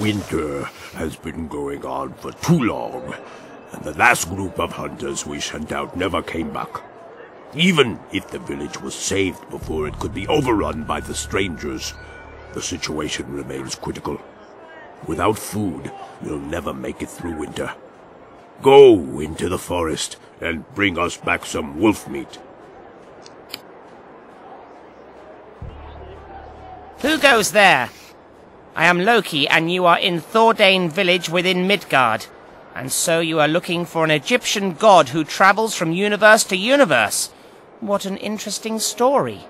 Winter has been going on for too long, and the last group of hunters we sent out never came back. Even if the village was saved before it could be overrun by the strangers, the situation remains critical. Without food, we'll never make it through winter. Go into the forest and bring us back some wolf meat. Who goes there? I am Loki, and you are in Thordane village within Midgard. And so you are looking for an Egyptian god who travels from universe to universe. What an interesting story.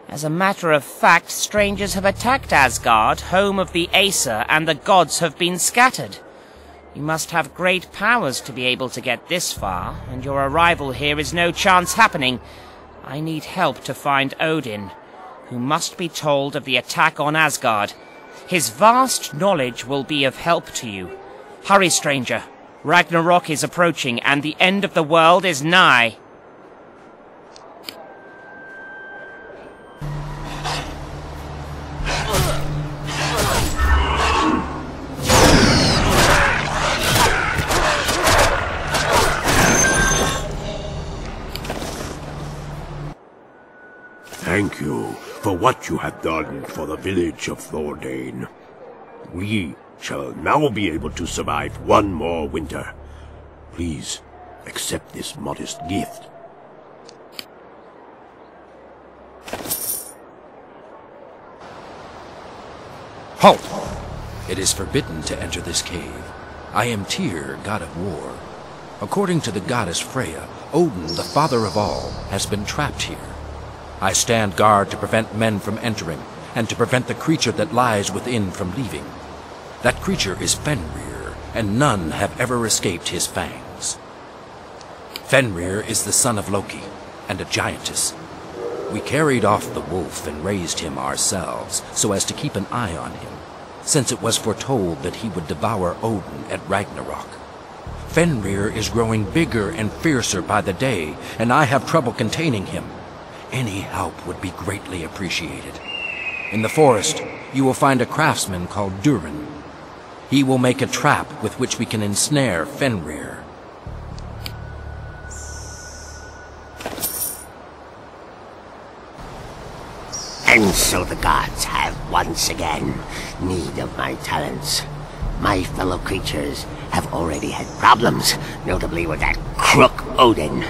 As a matter of fact, strangers have attacked Asgard, home of the Aesir, and the gods have been scattered. You must have great powers to be able to get this far, and your arrival here is no chance happening. I need help to find Odin, who must be told of the attack on Asgard. His vast knowledge will be of help to you. Hurry, stranger. Ragnarok is approaching, and the end of the world is nigh. Thank you for what you have done for the village of Thordane. We shall now be able to survive one more winter. Please accept this modest gift. Halt! It is forbidden to enter this cave. I am Tyr, god of war. According to the goddess Freya, Odin, the father of all, has been trapped here. I stand guard to prevent men from entering, and to prevent the creature that lies within from leaving. That creature is Fenrir, and none have ever escaped his fangs. Fenrir is the son of Loki, and a giantess. We carried off the wolf and raised him ourselves, so as to keep an eye on him, since it was foretold that he would devour Odin at Ragnarok. Fenrir is growing bigger and fiercer by the day, and I have trouble containing him. Any help would be greatly appreciated. In the forest, you will find a craftsman called Durin. He will make a trap with which we can ensnare Fenrir. And so the gods have once again need of my talents. My fellow creatures have already had problems, notably with that crook Odin.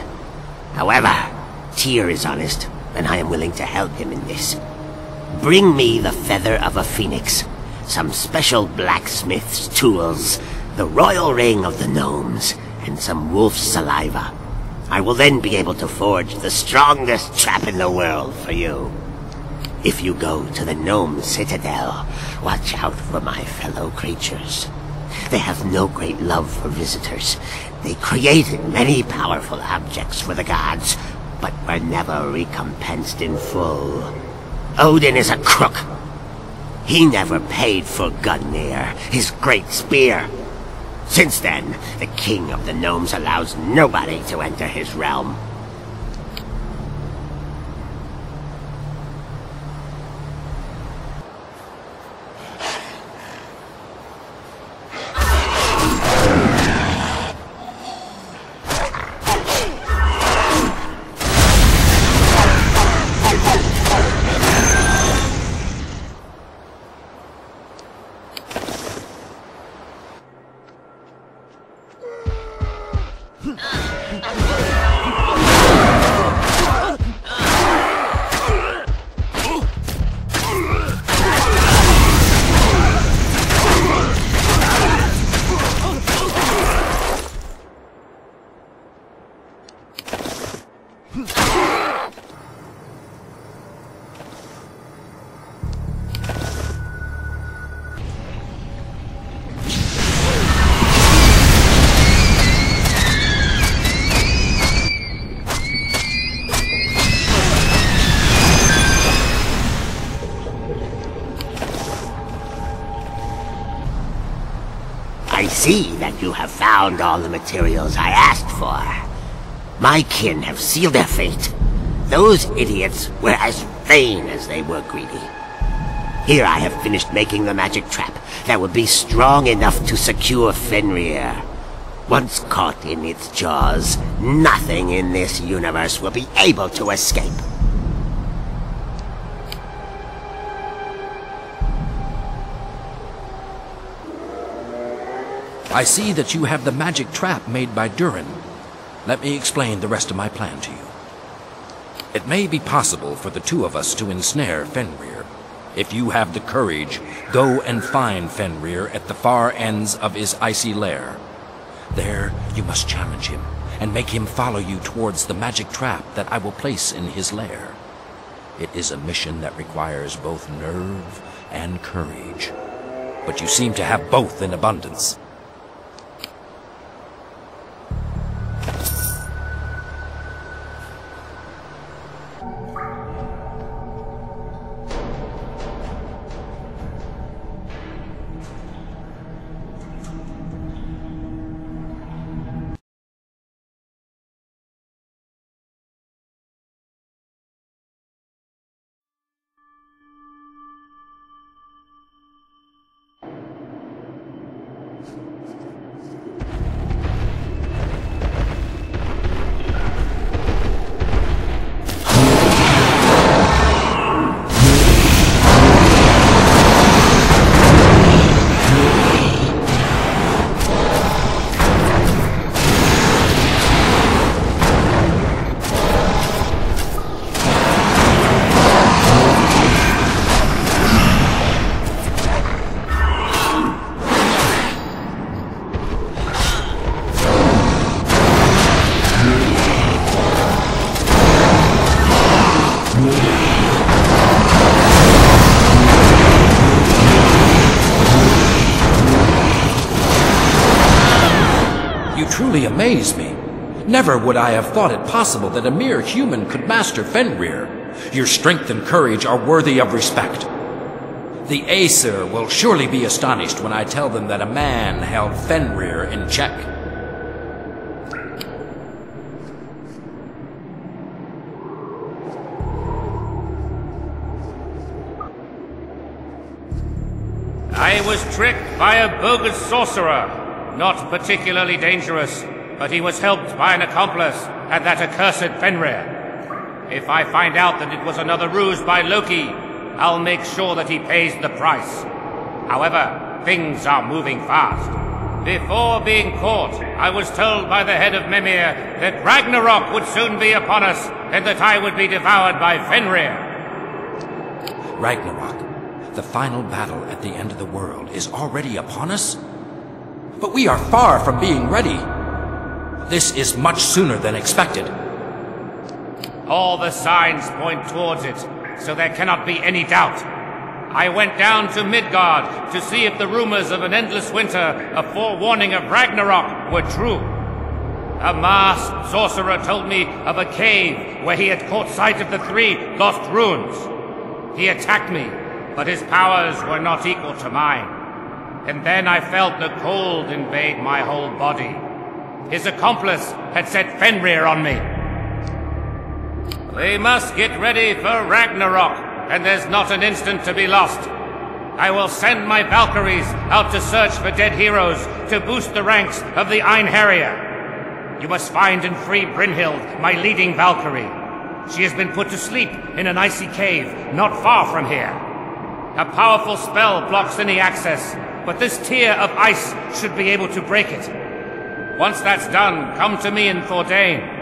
However, Tyr is honest, and I am willing to help him in this. Bring me the feather of a phoenix, some special blacksmith's tools, the royal ring of the gnomes, and some wolf's saliva. I will then be able to forge the strongest trap in the world for you. If you go to the gnome citadel, watch out for my fellow creatures. They have no great love for visitors. They created many powerful objects for the gods, but were never recompensed in full. Odin is a crook. He never paid for Gungnir, his great spear. Since then, the king of the gnomes allows nobody to enter his realm. I see that you have found all the materials I asked for. My kin have sealed their fate. Those idiots were as vain as they were greedy. Here I have finished making the magic trap that would be strong enough to secure Fenrir. Once caught in its jaws, nothing in this universe will be able to escape. I see that you have the magic trap made by Durin. Let me explain the rest of my plan to you. It may be possible for the two of us to ensnare Fenrir. If you have the courage, go and find Fenrir at the far ends of his icy lair. There, you must challenge him, and make him follow you towards the magic trap that I will place in his lair. It is a mission that requires both nerve and courage. But you seem to have both in abundance. Truly amaze me. Never would I have thought it possible that a mere human could master Fenrir. Your strength and courage are worthy of respect. The Aesir will surely be astonished when I tell them that a man held Fenrir in check. I was tricked by a bogus sorcerer. Not particularly dangerous, but he was helped by an accomplice, and that accursed Fenrir. If I find out that it was another ruse by Loki, I'll make sure that he pays the price. However, things are moving fast. Before being caught, I was told by the head of Mimir that Ragnarok would soon be upon us, and that I would be devoured by Fenrir. Ragnarok, the final battle at the end of the world, is already upon us? But we are far from being ready. This is much sooner than expected. All the signs point towards it, so there cannot be any doubt. I went down to Midgard to see if the rumors of an endless winter, a forewarning of Ragnarok, were true. A masked sorcerer told me of a cave where he had caught sight of the 3 lost runes. He attacked me, but his powers were not equal to mine. And then I felt the cold invade my whole body. His accomplice had set Fenrir on me. We must get ready for Ragnarok, and there's not an instant to be lost. I will send my Valkyries out to search for dead heroes to boost the ranks of the Einherjar. You must find and free Brynhild, my leading Valkyrie. She has been put to sleep in an icy cave not far from here. A powerful spell blocks any access, but this tier of ice should be able to break it. Once that's done, come to me in Thordane.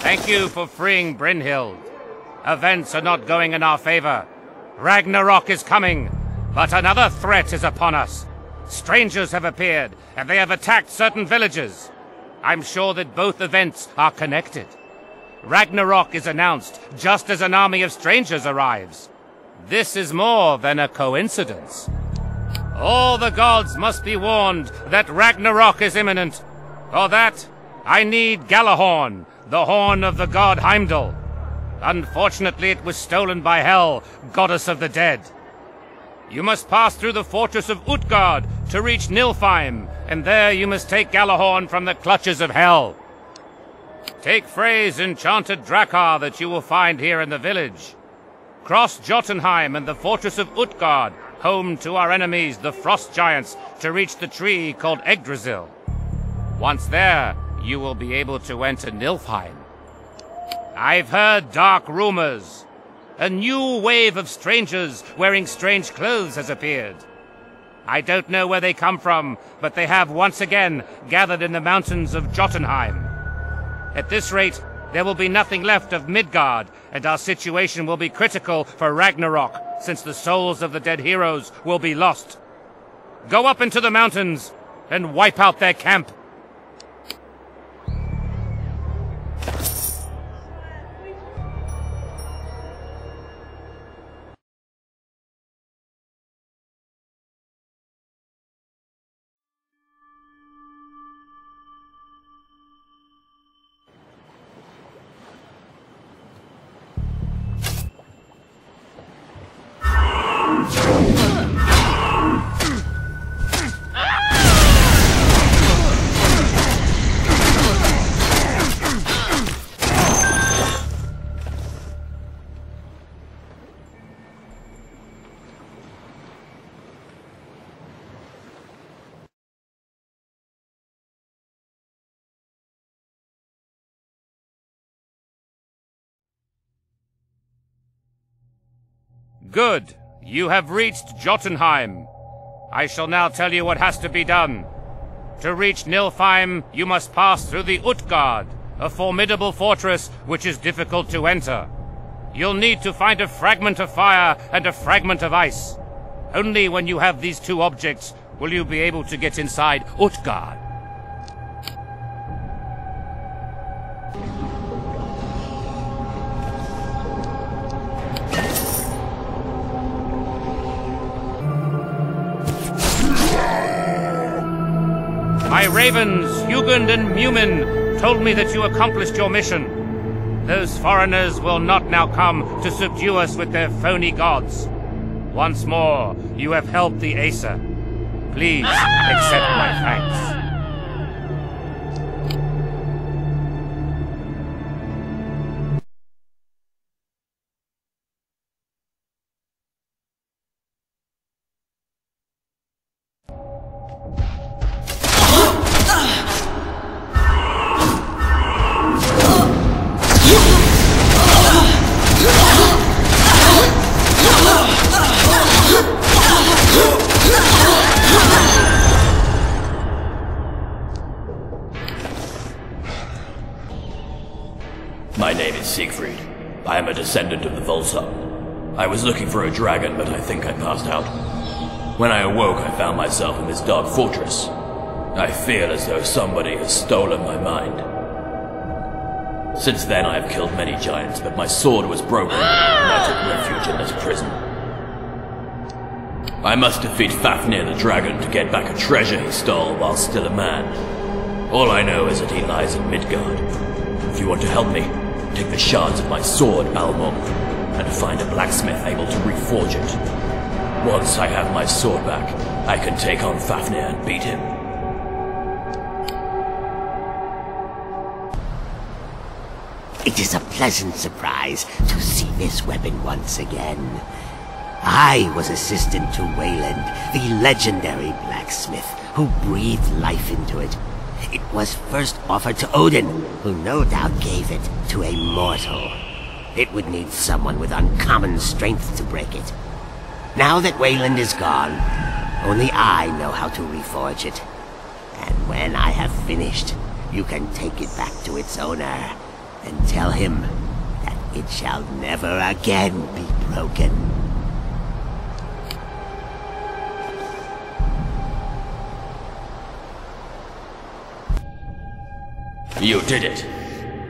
Thank you for freeing Brynhild. Events are not going in our favor. Ragnarok is coming, but another threat is upon us. Strangers have appeared, and they have attacked certain villages. I'm sure that both events are connected. Ragnarok is announced just as an army of strangers arrives. This is more than a coincidence. All the gods must be warned that Ragnarok is imminent. For that, I need Galahorn, the horn of the god Heimdall. Unfortunately, it was stolen by Hel, goddess of the dead. You must pass through the fortress of Utgard to reach Nilfheim, and there you must take Galahorn from the clutches of Hel. Take Frey's enchanted Drakkar that you will find here in the village. Cross Jotunheim and the fortress of Utgard, home to our enemies, the Frost Giants, to reach the tree called Yggdrasil. Once there, you will be able to enter Nilfheim. I've heard dark rumors. A new wave of strangers wearing strange clothes has appeared. I don't know where they come from, but they have once again gathered in the mountains of Jotunheim. At this rate, there will be nothing left of Midgard, and our situation will be critical for Ragnarok, since the souls of the dead heroes will be lost. Go up into the mountains and wipe out their camp. Good. You have reached Jotunheim. I shall now tell you what has to be done. To reach Nilfheim, you must pass through the Utgard, a formidable fortress which is difficult to enter. You'll need to find a fragment of fire and a fragment of ice. Only when you have these two objects will you be able to get inside Utgard. My ravens, Hugund and Mumin, told me that you accomplished your mission. Those foreigners will not now come to subdue us with their phony gods. Once more, you have helped the Aesir. Please accept my thanks. My name is Siegfried. I am a descendant of the Volsung. I was looking for a dragon, but I think I passed out. When I awoke, I found myself in this dark fortress. I feel as though somebody has stolen my mind. Since then, I have killed many giants, but my sword was broken, and I took refuge in this prison. I must defeat Fafnir the dragon to get back a treasure he stole while still a man. All I know is that he lies in Midgard. If you want to help me, take the shards of my sword, Balmung, and find a blacksmith able to reforge it. Once I have my sword back, I can take on Fafnir and beat him. It is a pleasant surprise to see this weapon once again. I was assistant to Wayland, the legendary blacksmith, who breathed life into it. It was first offered to Odin, who no doubt gave it to a mortal. It would need someone with uncommon strength to break it. Now that Wayland is gone, only I know how to reforge it. And when I have finished, you can take it back to its owner and tell him that it shall never again be broken. You did it.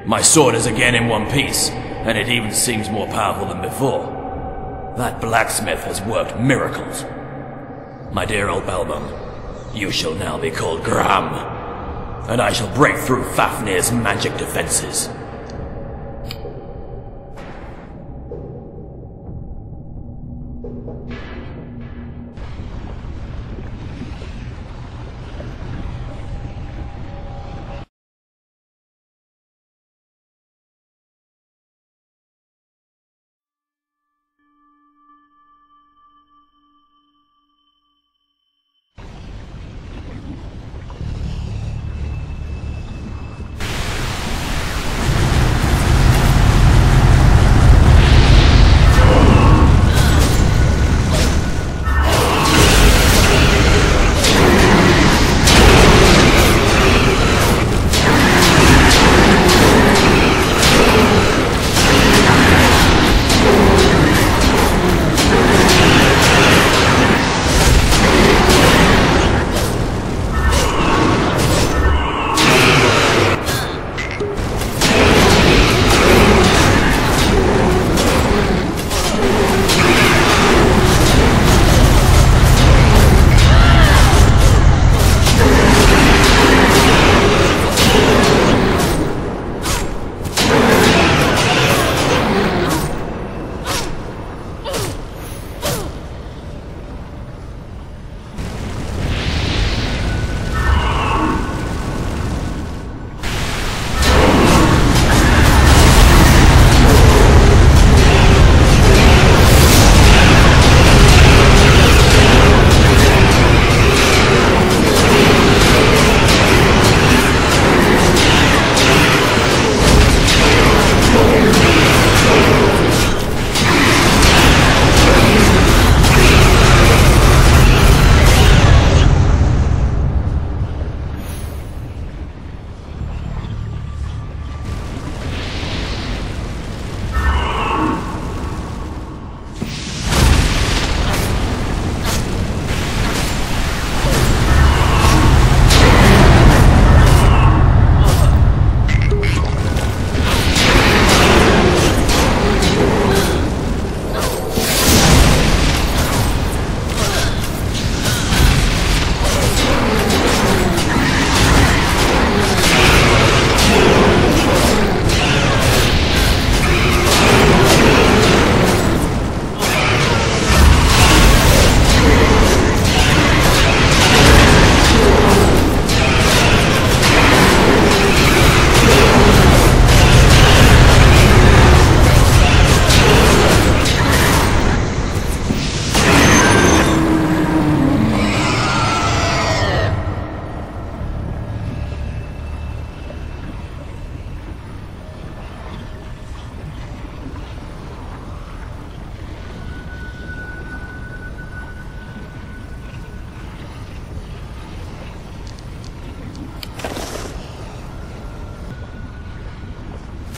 My sword is again in one piece, and it even seems more powerful than before. That blacksmith has worked miracles. My dear old Balmung, you shall now be called Graham, and I shall break through Fafnir's magic defenses.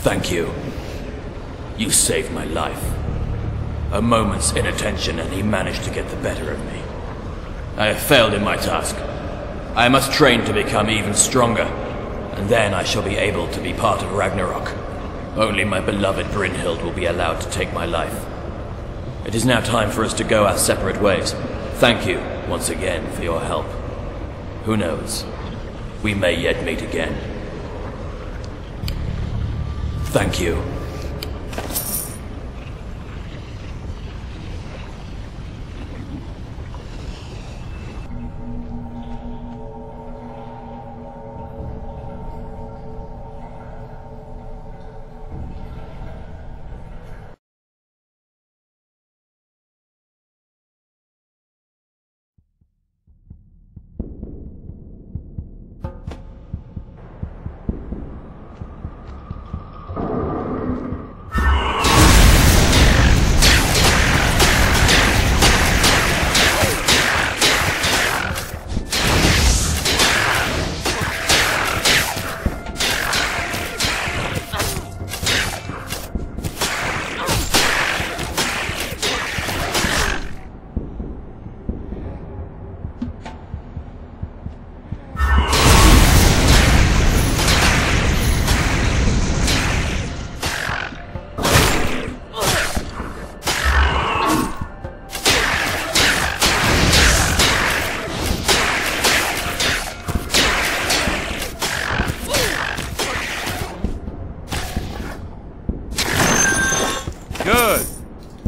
Thank you. You saved my life. A moment's inattention and he managed to get the better of me. I have failed in my task. I must train to become even stronger, and then I shall be able to be part of Ragnarok. Only my beloved Brynhild will be allowed to take my life. It is now time for us to go our separate ways. Thank you, once again, for your help. Who knows? We may yet meet again. Thank you.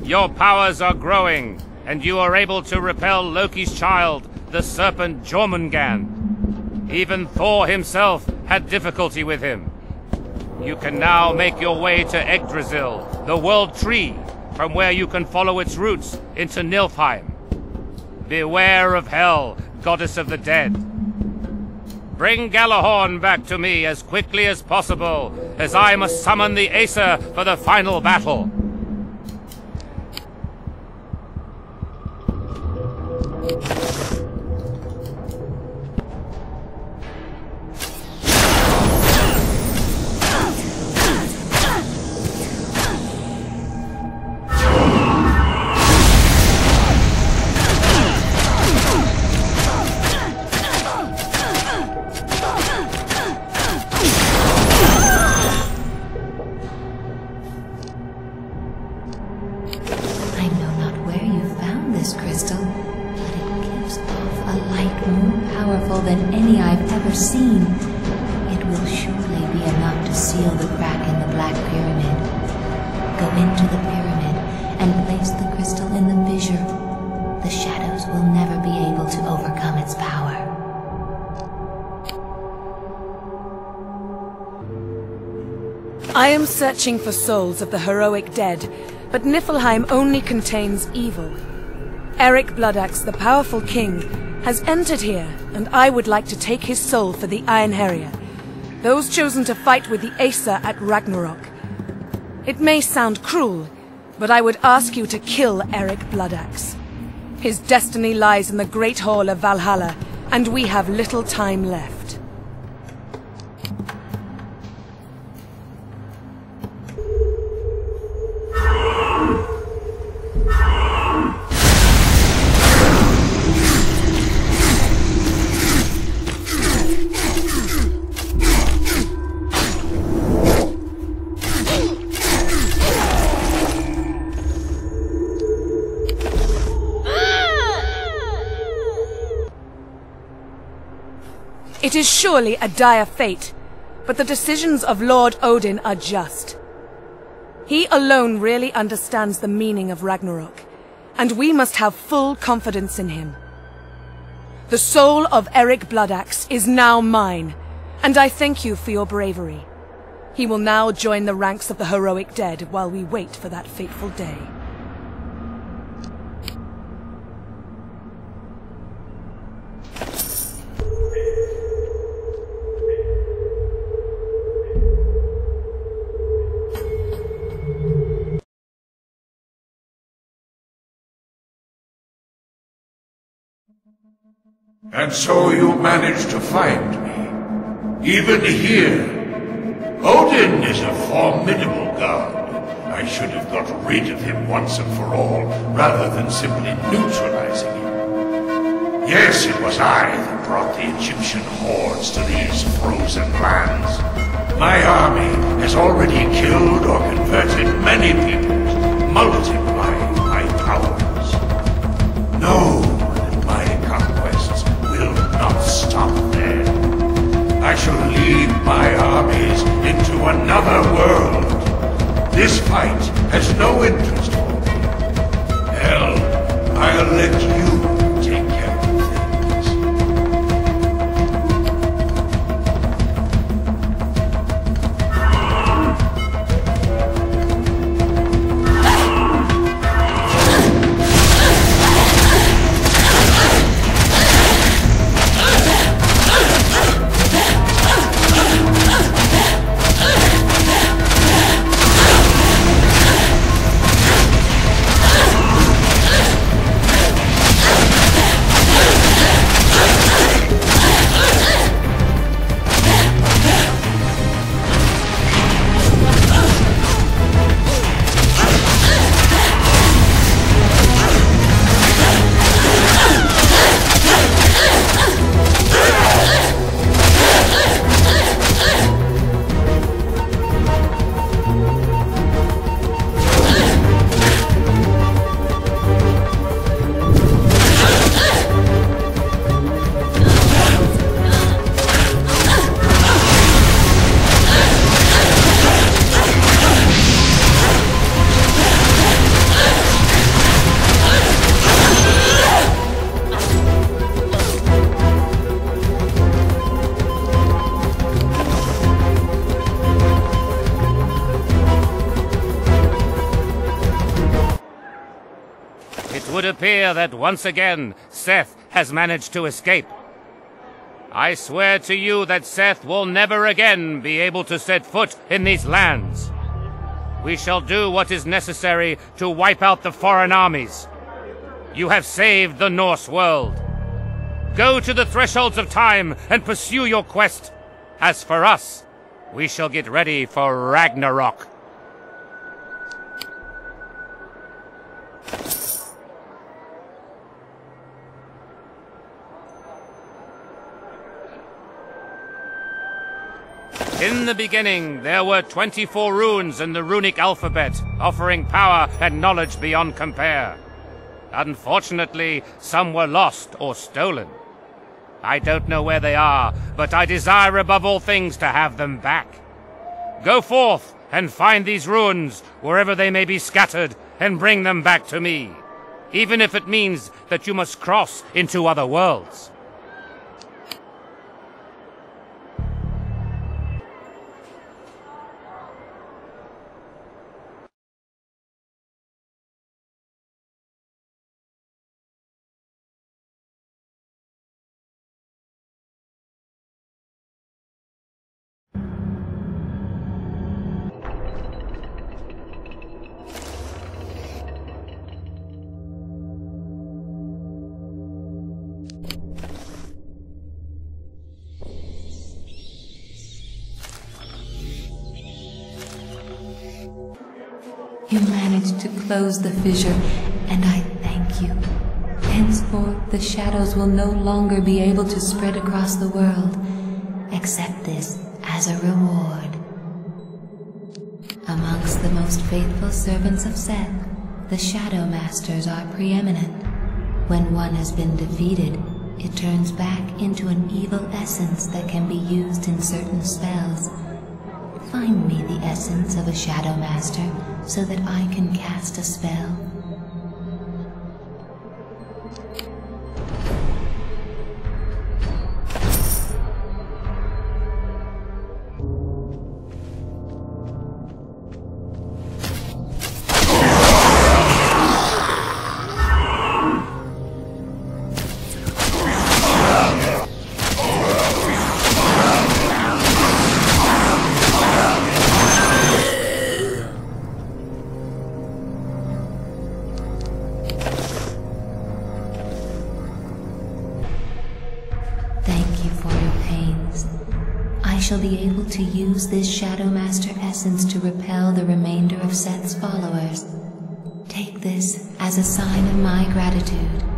Your powers are growing, and you are able to repel Loki's child, the serpent Jormungand. Even Thor himself had difficulty with him. You can now make your way to Yggdrasil, the World Tree, from where you can follow its roots into Niflheim. Beware of Hel, goddess of the dead. Bring Galahorn back to me as quickly as possible, as I must summon the Aesir for the final battle. Than any I've ever seen. It will surely be enough to seal the crack in the Black Pyramid. Go into the pyramid and place the crystal in the fissure. The shadows will never be able to overcome its power. I am searching for souls of the heroic dead, but Niflheim only contains evil. Eric Bloodaxe, the powerful king, has entered here, and I would like to take his soul for the Iron Harrier, those chosen to fight with the Aesir at Ragnarok. It may sound cruel, but I would ask you to kill Eric Bloodaxe. His destiny lies in the Great Hall of Valhalla, and we have little time left. It is surely a dire fate, but the decisions of Lord Odin are just. He alone really understands the meaning of Ragnarok, and we must have full confidence in him. The soul of Eric Bloodaxe is now mine, and I thank you for your bravery. He will now join the ranks of the heroic dead while we wait for that fateful day. And so you managed to find me. Even here. Odin is a formidable god. I should have got rid of him once and for all, rather than simply neutralizing him. Yes, it was I that brought the Egyptian hordes to these frozen lands. My army has already killed or converted many peoples, multiplying my powers. Know that my conquests will not stop there. I shall lead my armies into another world. This fight has no interest for me. Hell, I'll let you take care of things. would appear that once again Seth has managed to escape. I swear to you that Seth will never again be able to set foot in these lands. We shall do what is necessary to wipe out the foreign armies. You have saved the Norse world. Go to the thresholds of time and pursue your quest. As for us, we shall get ready for Ragnarok. In the beginning, there were 24 runes in the runic alphabet, offering power and knowledge beyond compare. Unfortunately, some were lost or stolen. I don't know where they are, but I desire above all things to have them back. Go forth and find these runes, wherever they may be scattered, and bring them back to me, even if it means that you must cross into other worlds. You managed to close the fissure, and I thank you. Henceforth, the shadows will no longer be able to spread across the world. Accept this as a reward. Amongst the most faithful servants of Seth, the Shadow Masters are preeminent. When one has been defeated, it turns back into an evil essence that can be used in certain spells. Find me the essence of a Shadow Master so that I can cast a spell. Thank you for your pains. I shall be able to use this Shadow Master essence to repel the remainder of Seth's followers. Take this as a sign of my gratitude.